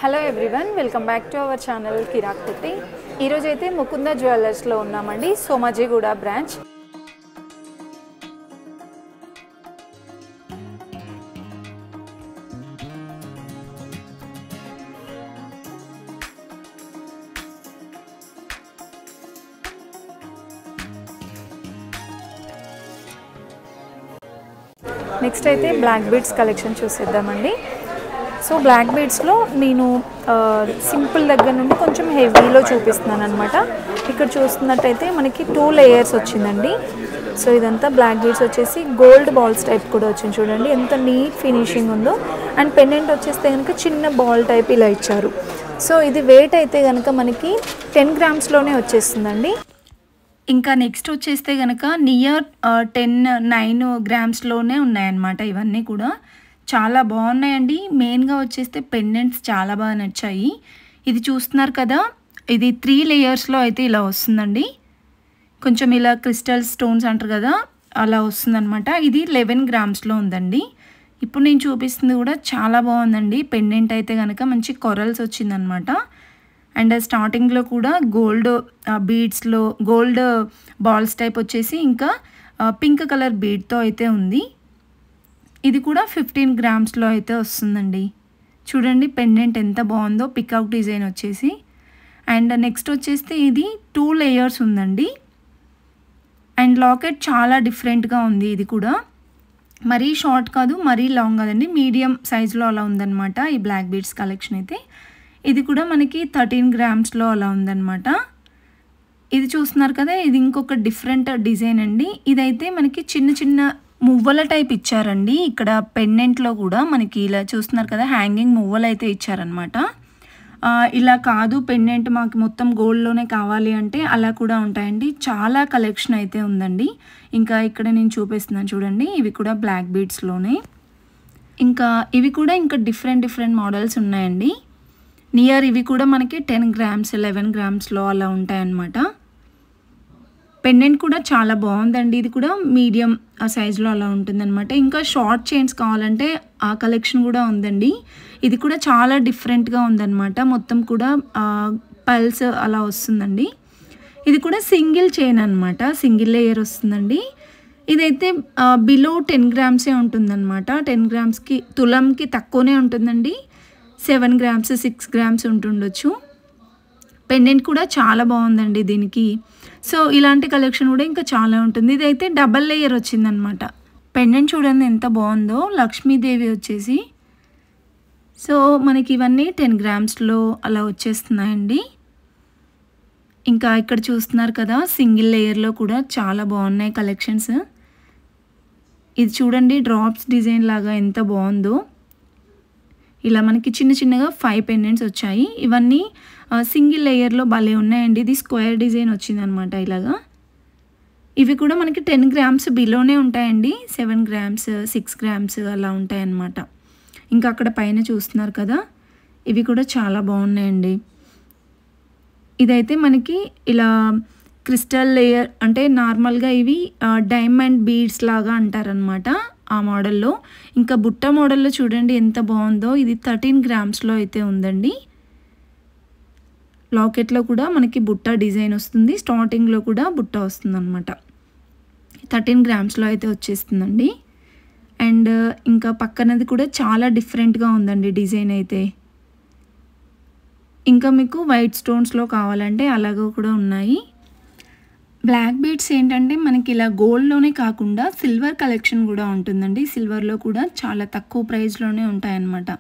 Hello everyone, welcome back to our channel Kirak Kutti. ఈరోజు అయితే ముకుంద జ్యువెలర్స్లో ఉన్నామండి, సోమాజిగూడ బ్రాంచ్. నెక్స్ట్ అయితే బ్లాక్ బీడ్స్ కలెక్షన్ చూసేద్దామండి. సో బ్లాక్ బీడ్స్లో నేను సింపుల్ దగ్గర నుండి కొంచెం హెవీలో చూపిస్తున్నాను అనమాట. ఇక్కడ చూస్తున్నట్టయితే మనకి 2 లేయర్స్ వచ్చిందండి. సో ఇదంతా బ్లాక్ బీడ్స్ వచ్చేసి గోల్డ్ బాల్స్ టైప్ కూడా వచ్చింది. చూడండి ఎంత నీట్ ఫినిషింగ్ ఉందో. అండ్ పెండెంట్ వచ్చేస్తే కనుక చిన్న బాల్ టైప్ ఇలా ఇచ్చారు. సో ఇది వెయిట్ అయితే కనుక మనకి 10 గ్రామ్స్లోనే వచ్చేస్తుందండి. ఇంకా నెక్స్ట్ వచ్చేస్తే కనుక నియర్ 9 గ్రామ్స్లోనే ఉన్నాయన్నమాట. ఇవన్నీ కూడా చాలా బాగున్నాయండి. మెయిన్గా వచ్చేస్తే పెండెంట్స్ చాలా బాగా నచ్చాయి. ఇది చూస్తున్నారు కదా, ఇది 3 లేయర్స్లో అయితే ఇలా వస్తుందండి. కొంచెం ఇలా క్రిస్టల్ స్టోన్స్ అంటారు కదా, అలా వస్తుందన్నమాట. ఇది 11 గ్రామ్స్లో ఉందండి. ఇప్పుడు నేను చూపిస్తుంది కూడా చాలా బాగుందండి. పెండెంట్ అయితే కనుక మంచి కొరల్స్ వచ్చిందనమాట. అండ్ స్టార్టింగ్లో కూడా గోల్డ్ బీడ్స్లో గోల్డ్ బాల్స్ టైప్ వచ్చేసి ఇంకా పింక్ కలర్ బీడ్తో అయితే ఉంది. ఇది కూడా 15 గ్రామ్స్లో అయితే వస్తుందండి. చూడండి పెండెంట్ ఎంత బాగుందో, పికాక్ డిజైన్ వచ్చేసి. అండ్ నెక్స్ట్ వచ్చేస్తే ఇది 2 లేయర్స్ ఉందండి. అండ్ లాకెట్ చాలా డిఫరెంట్గా ఉంది. ఇది కూడా మరీ షార్ట్ కాదు, మరీ లాంగ్ కాదండి, మీడియం సైజులో అలా ఉందన్నమాట ఈ బ్లాక్ బీడ్స్ కలెక్షన్ అయితే. ఇది కూడా మనకి 13 గ్రామ్స్లో అలా ఉందన్నమాట. ఇది చూస్తున్నారు కదా, ఇది ఇంకొక డిఫరెంట్ డిజైన్ అండి. ఇదైతే మనకి చిన్న చిన్న మువ్వల టైప్ ఇచ్చారండి. ఇక్కడ పెండెంట్లో కూడా మనకి ఇలా చూస్తున్నారు కదా, హ్యాంగింగ్ మువ్వలు అయితే ఇచ్చారనమాట. ఇలా కాదు పెండెంట్ మాకు మొత్తం గోల్డ్లోనే కావాలి అంటే అలా కూడా ఉంటాయండి. చాలా కలెక్షన్ అయితే ఉందండి. ఇంకా ఇక్కడ నేను చూపిస్తున్నాను చూడండి, ఇవి కూడా బ్లాక్ బీడ్స్లోనే. ఇంకా ఇవి కూడా ఇంకా డిఫరెంట్ మోడల్స్ ఉన్నాయండి. నియర్ ఇవి కూడా మనకి 10 గ్రామ్స్ 11 గ్రామ్స్లో అలా ఉంటాయన్నమాట. పెండెంట్ కూడా చాలా బాగుందండి. ఇది కూడా మీడియం సైజులో అలా ఉంటుందన్నమాట. ఇంకా షార్ట్ చైన్స్ కావాలంటే ఆ కలెక్షన్ కూడా ఉందండి. ఇది కూడా చాలా డిఫరెంట్గా ఉందన్నమాట. మొత్తం కూడా పల్స్ అలా వస్తుందండి. ఇది కూడా సింగిల్ చైన్ అనమాట, సింగిల్ లేయర్ వస్తుందండి. ఇదైతే బిలో 10 గ్రామ్సే ఉంటుందన్నమాట. 10 గ్రామ్స్కి తులంకి తక్కువనే ఉంటుందండి. 7 గ్రామ్స్ 6 గ్రామ్స్ ఉంటుండొచ్చు. పెండెంట్ కూడా చాలా బాగుందండి దీనికి. సో ఇలాంటి కలెక్షన్ కూడా ఇంకా చాలా ఉంటుంది. ఇదైతే డబల్ లేయర్ వచ్చిందనమాట. పెండెంట్ చూడండి ఎంత బాగుందో, లక్ష్మీదేవి వచ్చేసి. సో మనకి ఇవన్నీ 10 గ్రామ్స్లో అలా వచ్చేస్తున్నాయండి. ఇంకా ఇక్కడ చూస్తున్నారు కదా, సింగిల్ లేయర్లో కూడా చాలా బాగున్నాయి కలెక్షన్స్. ఇది చూడండి డ్రాప్స్ డిజైన్ లాగా ఎంత బాగుందో. ఇలా మనకి చిన్నగా 5 పెండెంట్స్ వచ్చాయి. ఇవన్నీ సింగిల్ లేయర్లో భలే ఉన్నాయండి. ఇది స్క్వేర్ డిజైన్ వచ్చిందనమాట ఇలాగా. ఇవి కూడా మనకి 10 గ్రామ్స్ బిలోనే ఉంటాయండి. 7 గ్రామ్స్ 6 గ్రామ్స్ అలా ఉంటాయన్నమాట. ఇంకా అక్కడ పైన చూస్తున్నారు కదా, ఇవి కూడా చాలా బాగున్నాయండి. ఇదైతే మనకి ఇలా క్రిస్టల్ లేయర్ అంటే నార్మల్గా ఇవి డైమండ్ బీడ్స్ లాగా అంటారనమాట ఆ మోడల్లో. ఇంకా బుట్ట మోడల్లో చూడండి ఎంత బాగుందో. ఇది 13 గ్రామ్స్లో అయితే ఉందండి. లాకెట్లో కూడా మనకి బుట్ట డిజైన్ వస్తుంది, స్టార్టింగ్లో కూడా బుట్ట వస్తుంది అనమాట. 13 గ్రామ్స్లో అయితే వచ్చేస్తుందండి. అండ్ ఇంకా పక్కనది కూడా చాలా డిఫరెంట్గా ఉందండి డిజైన్ అయితే. ఇంకా మీకు వైట్ స్టోన్స్లో కావాలంటే అలాగో కూడా ఉన్నాయి. బ్లాక్ బీడ్స్ ఏంటంటే మనకి ఇలా గోల్డ్లోనే కాకుండా సిల్వర్ కలెక్షన్ కూడా ఉంటుందండి. సిల్వర్లో కూడా చాలా తక్కువ ప్రైస్లోనే ఉంటాయన్నమాట.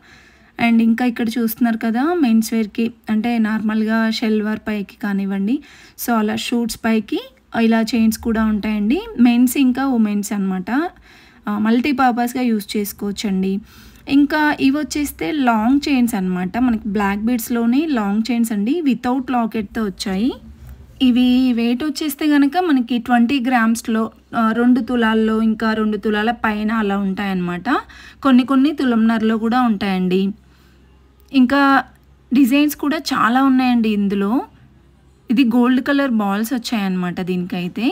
అండ్ ఇంకా ఇక్కడ చూస్తున్నారు కదా, మెన్స్ వేర్కి అంటే నార్మల్గా షెల్వర్ పైకి కానివ్వండి, సో అలా షూట్స్ పైకి ఇలా చైన్స్ కూడా ఉంటాయండి. మెన్స్ ఇంకా ఉమెన్స్ అనమాట. మల్టీపర్పస్గా యూజ్ చేసుకోవచ్చండి. ఇంకా ఇవి వచ్చేస్తే లాంగ్ చైన్స్ అనమాట. మనకి బ్లాక్ బీడ్స్లోనే లాంగ్ చైన్స్ అండి, వితౌట్ లాకెట్తో వచ్చాయి. ఇవి వెయిట్ వచ్చేస్తే కనుక మనకి 20 గ్రామ్స్లో 2 తులాల్లో ఇంకా 2 తులాల పైన అలా ఉంటాయన్నమాట. కొన్ని తులంన్నరలో కూడా ఉంటాయండి. ఇంకా డిజైన్స్ కూడా చాలా ఉన్నాయండి ఇందులో. ఇది గోల్డ్ కలర్ బాల్స్ వచ్చాయన్నమాట దీనికైతే.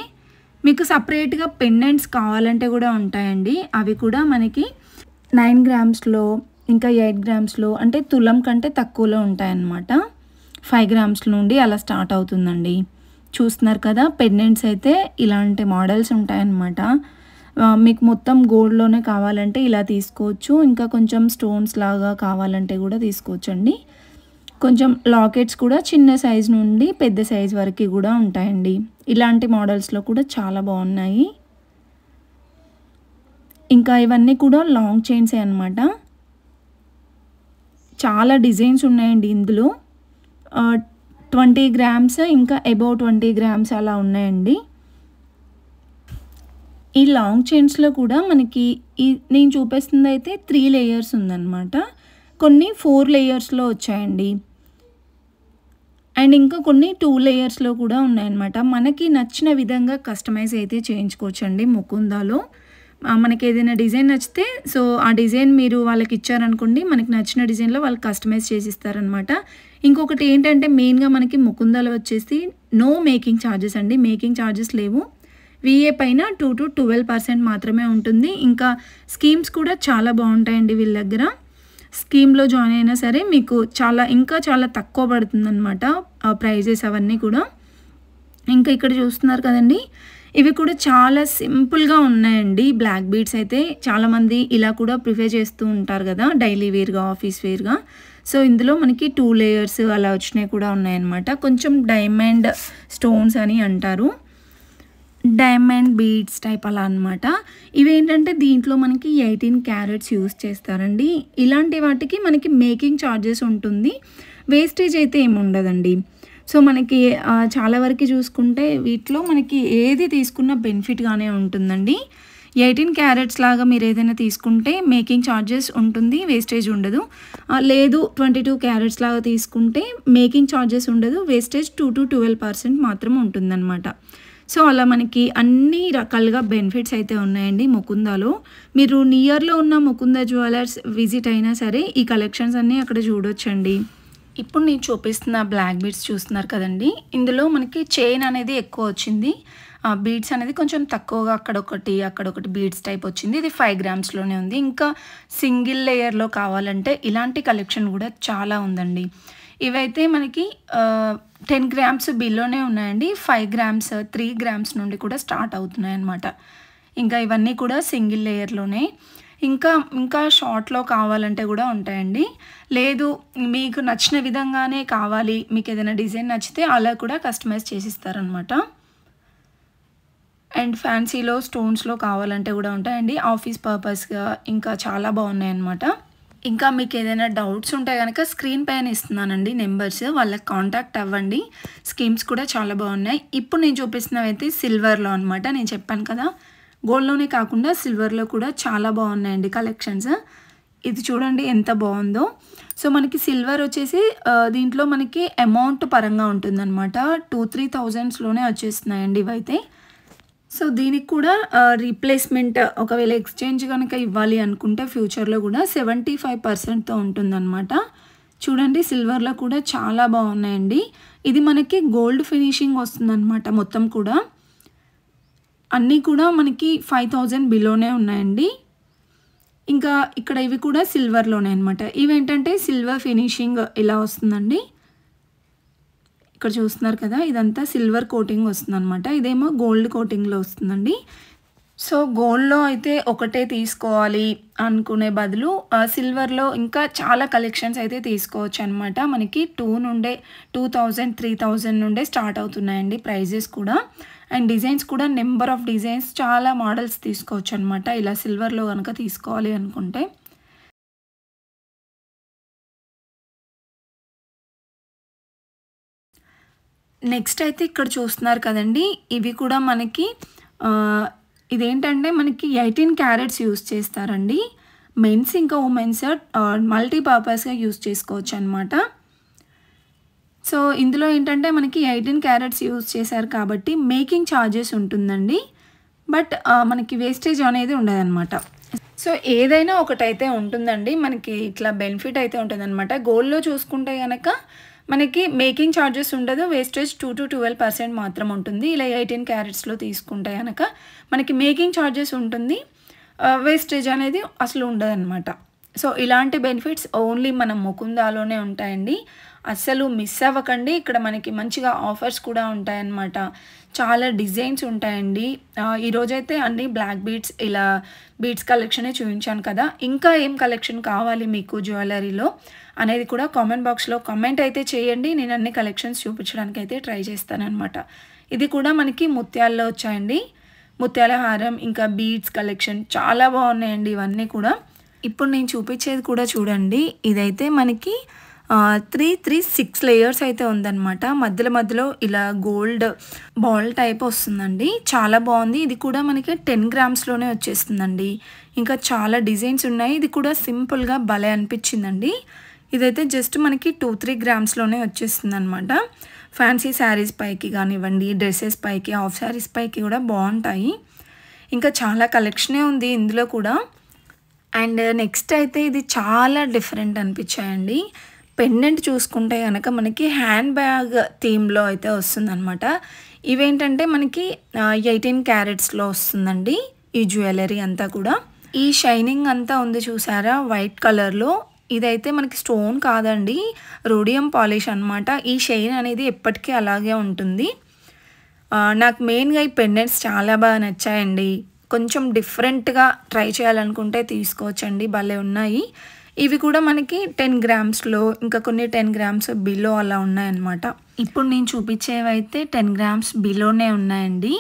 మీకు సపరేట్గా పెండెంట్స్ కావాలంటే కూడా ఉంటాయండి. అవి కూడా మనకి 9 గ్రామ్స్లో ఇంకా 8 గ్రామ్స్లో అంటే తులం కంటే తక్కువలో ఉంటాయన్నమాట. 5 గ్రామ్స్ నుండి అలా స్టార్ట్ అవుతుందండి. చూస్తున్నారు కదా, పెండెంట్స్ అయితే ఇలాంటి మోడల్స్ ఉంటాయన్నమాట. మీకు మొత్తం గోల్డ్లోనే కావాలంటే ఇలా తీసుకోవచ్చు, ఇంకా కొంచెం స్టోన్స్ లాగా కావాలంటే కూడా తీసుకోవచ్చండి. కొంచెం లాకెట్స్ కూడా చిన్న సైజ్ నుండి పెద్ద సైజ్ వరకు కూడా ఉంటాయండి. ఇలాంటి మోడల్స్లో కూడా చాలా బాగున్నాయి. ఇంకా ఇవన్నీ కూడా లాంగ్ చైన్సే అనమాట. చాలా డిజైన్స్ ఉన్నాయండి ఇందులో. 20 గ్రామ్స్ ఇంకా అబౌవ్ 20 గ్రామ్స్ అలా ఉన్నాయండి. ఈ లాంగ్ చైన్స్లో కూడా మనకి నేను చూపిస్తుంది అయితే 3 లేయర్స్ ఉందన్నమాట. కొన్ని 4 లేయర్స్లో వచ్చాయండి. అండ్ ఇంకా కొన్ని 2 లేయర్స్లో కూడా ఉన్నాయన్నమాట. మనకి నచ్చిన విధంగా కస్టమైజ్ అయితే చేయించుకోవచ్చండి ముకుందాలో. మనకి ఏదైనా డిజైన్ నచ్చితే సో ఆ డిజైన్ మీరు వాళ్ళకి ఇచ్చారనుకోండి, మనకి నచ్చిన డిజైన్లో వాళ్ళు కస్టమైజ్ చేసి ఇస్తారనమాట. ఇంకొకటి ఏంటంటే మెయిన్గా మనకి ముకుందాలో వచ్చేసి నో మేకింగ్ ఛార్జెస్ అండి. మేకింగ్ ఛార్జెస్ లేవు. VA పైన 2 to 12% మాత్రమే ఉంటుంది. ఇంకా స్కీమ్స్ కూడా చాలా బాగుంటాయండి వీళ్ళ దగ్గర. స్కీమ్లో జాయిన్ అయినా సరే మీకు ఇంకా చాలా తక్కువ పడుతుందన్నమాట ప్రైజెస్ అవన్నీ కూడా. ఇంకా ఇక్కడ చూస్తున్నారు కదండి, ఇవి కూడా చాలా సింపుల్గా ఉన్నాయండి. బ్లాక్ బీడ్స్ అయితే చాలామంది ఇలా కూడా ప్రిఫర్ చేస్తూ ఉంటారు కదా, డైలీ వేర్గా, ఆఫీస్ వేర్గా. సో ఇందులో మనకి 2 లేయర్స్ అలా వచ్చినాయి కూడా ఉన్నాయన్నమాట. కొంచెం డైమండ్ స్టోన్స్ అని అంటారు, డైమండ్ బీడ్స్ టైప్ అలా అనమాట. ఇవేంటంటే దీంట్లో మనకి 18 క్యారెట్స్ యూస్ చేస్తారండి. ఇలాంటి వాటికి మనకి మేకింగ్ ఛార్జెస్ ఉంటుంది, వేస్టేజ్ అయితే ఏమి ఉండదండి. సో మనకి చాలా వరకు చూసుకుంటే వీటిలో మనకి ఏది తీసుకున్న బెనిఫిట్గానే ఉంటుందండి. 18 క్యారెట్స్ లాగా మీరు ఏదైనా తీసుకుంటే మేకింగ్ ఛార్జెస్ ఉంటుంది, వేస్టేజ్ ఉండదు. లేదు 22 క్యారెట్స్ లాగా తీసుకుంటే మేకింగ్ ఛార్జెస్ ఉండదు, వేస్టేజ్ 2 to 12% మాత్రం ఉంటుందన్నమాట. సో అలా మనకి అన్ని రకాలుగా బెనిఫిట్స్ అయితే ఉన్నాయండి ముకుందాలో. మీరు నియర్లో ఉన్న ముకుంద జ్యువెలర్స్ విజిట్ అయినా సరే ఈ కలెక్షన్స్ అన్నీ అక్కడ చూడొచ్చండి. ఇప్పుడు నేను చూపిస్తున్న బ్లాక్ బీడ్స్ చూస్తున్నారు కదండి, ఇందులో మనకి చైన్ అనేది ఎక్కువ వచ్చింది, బీడ్స్ అనేది కొంచెం తక్కువగా అక్కడొకటి బీడ్స్ టైప్ వచ్చింది. ఇది 5 గ్రామ్స్లోనే ఉంది. ఇంకా సింగిల్ లేయర్లో కావాలంటే ఇలాంటి కలెక్షన్ కూడా చాలా ఉందండి. ఇవైతే మనకి 10 గ్రామ్స్ బిలోనే ఉన్నాయండి. 5 గ్రామ్స్ 3 గ్రామ్స్ నుండి కూడా స్టార్ట్ అవుతున్నాయి అన్నమాట. ఇంకా ఇవన్నీ కూడా సింగిల్ లేయర్లోనే. ఇంకా షార్ట్లో కావాలంటే కూడా ఉంటాయండి. లేదు మీకు నచ్చిన విధంగానే కావాలి, మీకు ఏదైనా డిజైన్ నచ్చితే అలా కూడా కస్టమైజ్ చేసిస్తారనమాట. అండ్ ఫ్యాన్సీలో స్టోన్స్లో కావాలంటే కూడా ఉంటాయండి, ఆఫీస్ పర్పస్గా. ఇంకా చాలా బాగున్నాయి అన్నమాట. ఇంకా మీకు ఏదైనా డౌట్స్ ఉంటే కనుక స్క్రీన్ పైన ఇస్తున్నానండి నెంబర్స్, వాళ్ళకి కాంటాక్ట్ అవ్వండి. స్కీమ్స్ కూడా చాలా బాగున్నాయి. ఇప్పుడు నేను చూపిస్తున్నవి అయితే సిల్వర్లో అనమాట. నేను చెప్పాను కదా, గోల్డ్లోనే కాకుండా సిల్వర్లో కూడా చాలా బాగున్నాయండి కలెక్షన్స్. ఇది చూడండి ఎంత బాగుందో. సో మనకి సిల్వర్ వచ్చేసి దీంట్లో మనకి అమౌంట్ పరంగా ఉంటుందన్నమాట. 2-3 థౌజండ్స్లోనే వచ్చేస్తున్నాయండి ఇవైతే. సో దీనికి కూడా రీప్లేస్మెంట్ ఒకవేళ ఎక్స్చేంజ్ కనుక ఇవ్వాలి అనుకుంటే ఫ్యూచర్లో కూడా 75%తో ఉంటుందన్నమాట. చూడండి సిల్వర్లో కూడా చాలా బాగున్నాయండి. ఇది మనకి గోల్డ్ ఫినిషింగ్ వస్తుందన్నమాట. మొత్తం కూడా అన్నీ కూడా మనకి 5000 బిలోనే ఉన్నాయండి. ఇంకా ఇక్కడ ఇవి కూడా సిల్వర్లోనే అనమాట. ఇవేంటంటే సిల్వర్ ఫినిషింగ్ ఇలా వస్తుందండి. ఇక్కడ చూస్తున్నారు కదా, ఇదంతా సిల్వర్ కోటింగ్ వస్తుంది అనమాట. ఇదేమో గోల్డ్ కోటింగ్లో వస్తుందండి. సో గోల్డ్లో అయితే ఒకటే తీసుకోవాలి అనుకునే బదులు సిల్వర్లో ఇంకా చాలా కలెక్షన్స్ అయితే తీసుకోవచ్చు అనమాట. మనకి 2000 3000 నుండే స్టార్ట్ అవుతున్నాయండి ప్రైజెస్ కూడా. అండ్ డిజైన్స్ కూడా నెంబర్ ఆఫ్ డిజైన్స్, చాలా మోడల్స్ తీసుకోవచ్చు అనమాట ఇలా సిల్వర్లో కనుక తీసుకోవాలి అనుకుంటే. నెక్స్ట్ అయితే ఇక్కడ చూస్తున్నారు కదండి, ఇవి కూడా మనకి ఇదేంటంటే మనకి 18 క్యారెట్స్ యూస్ చేస్తారండి. మెన్స్ ఇంకా ఉమెన్స్ మల్టీపర్పస్గా యూస్ చేసుకోవచ్చు అనమాట. సో ఇందులో ఏంటంటే మనకి 18 క్యారెట్స్ యూస్ చేశారు కాబట్టి మేకింగ్ ఛార్జెస్ ఉంటుందండి, బట్ మనకి వేస్టేజ్ అనేది ఉండదన్నమాట. సో ఏదైనా ఒకటైతే ఉంటుందండి, మనకి ఇట్లా బెనిఫిట్ అయితే ఉంటుందన్నమాట. గోల్డ్లో చూసుకుంటే కనుక మనకి మేకింగ్ ఛార్జెస్ ఉండదు, వేస్టేజ్ 2 to 12% మాత్రం ఉంటుంది. ఇలా 18 క్యారెట్స్లో తీసుకుంటే కనుక మనకి మేకింగ్ ఛార్జెస్ ఉంటుంది, వేస్టేజ్ అనేది అసలు ఉండదన్నమాట. సో ఇలాంటి బెనిఫిట్స్ ఓన్లీ మన ముకుందాలోనే ఉంటాయండి. అస్సలు మిస్ అవ్వకండి. ఇక్కడ మనకి మంచిగా ఆఫర్స్ కూడా ఉంటాయన్నమాట. చాలా డిజైన్స్ ఉంటాయండి. ఈరోజైతే అన్ని బ్లాక్ బీడ్స్ ఇలా బీడ్స్ కలెక్షనే చూపించాను కదా. ఇంకా ఏం కలెక్షన్ కావాలి మీకు జ్యువెలరీలో అనేది కూడా కామెంట్ బాక్స్లో కామెంట్ అయితే చేయండి. నేను అన్ని కలెక్షన్స్ చూపించడానికి అయితే ట్రై చేస్తానన్నమాట. ఇది కూడా మనకి ముత్యాల్లో వచ్చాయండి. ముత్యాల హారం ఇంకా బీడ్స్ కలెక్షన్ చాలా బాగున్నాయండి ఇవన్నీ కూడా. ఇప్పుడు నేను చూపించేది కూడా చూడండి. ఇదైతే మనకి 6 లేయర్స్ అయితే ఉందన్నమాట. మధ్యలో ఇలా గోల్డ్ బాల్ టైప్ వస్తుందండి. చాలా బాగుంది. ఇది కూడా మనకి 10 గ్రామ్స్లోనే వచ్చేస్తుందండి. ఇంకా చాలా డిజైన్స్ ఉన్నాయి. ఇది కూడా సింపుల్గా భలే అనిపించిందండి. ఇదైతే జస్ట్ మనకి 2-3 గ్రామ్స్లోనే వచ్చేస్తుంది అనమాట. ఫ్యాన్సీ శారీస్ పైకి కానివ్వండి, డ్రెస్సెస్ పైకి, హాఫ్ శారీస్ పైకి కూడా బాగుంటాయి. ఇంకా చాలా కలెక్షనే ఉంది ఇందులో కూడా. అండ్ నెక్స్ట్ అయితే ఇది చాలా డిఫరెంట్ అనిపించాయండి. పెండెంట్ చూసుకుంటే కనుక మనకి హ్యాండ్ బ్యాగ్ థీమ్లో అయితే వస్తుందన్నమాట. ఇవేంటంటే మనకి 18 క్యారెట్స్లో వస్తుందండి ఈ జ్యువెలరీ అంతా కూడా. ఈ షైనింగ్ అంతా ఉంది చూసారా వైట్ కలర్లో, ఇదైతే మనకి స్టోన్ కాదండి, రోడియం పాలిష్ అనమాట. ఈ షైన్ అనేది ఎప్పటికీ అలాగే ఉంటుంది. నాకు మెయిన్గా ఈ పెండెంట్స్ చాలా బాగా నచ్చాయండి. కొంచెం డిఫరెంట్గా ట్రై చేయాలనుకుంటే తీసుకోవచ్చండి, భలే ఉన్నాయి. ఇవి కూడా మనకి 10 గ్రామ్స్లో, ఇంకా కొన్ని 10 గ్రామ్స్ బిలో అలా ఉన్నాయన్నమాట. ఇప్పుడు నేను చూపించేవైతే 10 గ్రామ్స్ బిలోనే ఉన్నాయండి.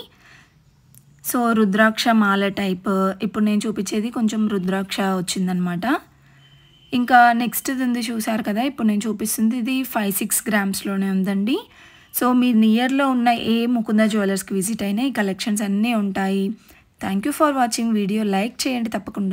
సో రుద్రాక్ష మాల టైప్. ఇప్పుడు నేను చూపించేది కొంచెం రుద్రాక్ష వచ్చిందనమాట. ఇంకా నెక్స్ట్ ఉంది చూసారు కదా, ఇప్పుడు నేను చూపిస్తుంది ఇది 5-6 గ్రామ్స్లోనే ఉందండి. సో మీ నియర్లో ఉన్న ఏ ముకుంద జ్యువెలర్స్కి విజిట్ అయినా ఈ కలెక్షన్స్ అన్నీ ఉంటాయి. Thank you for watching video. Like చేయండి తప్పకుండా.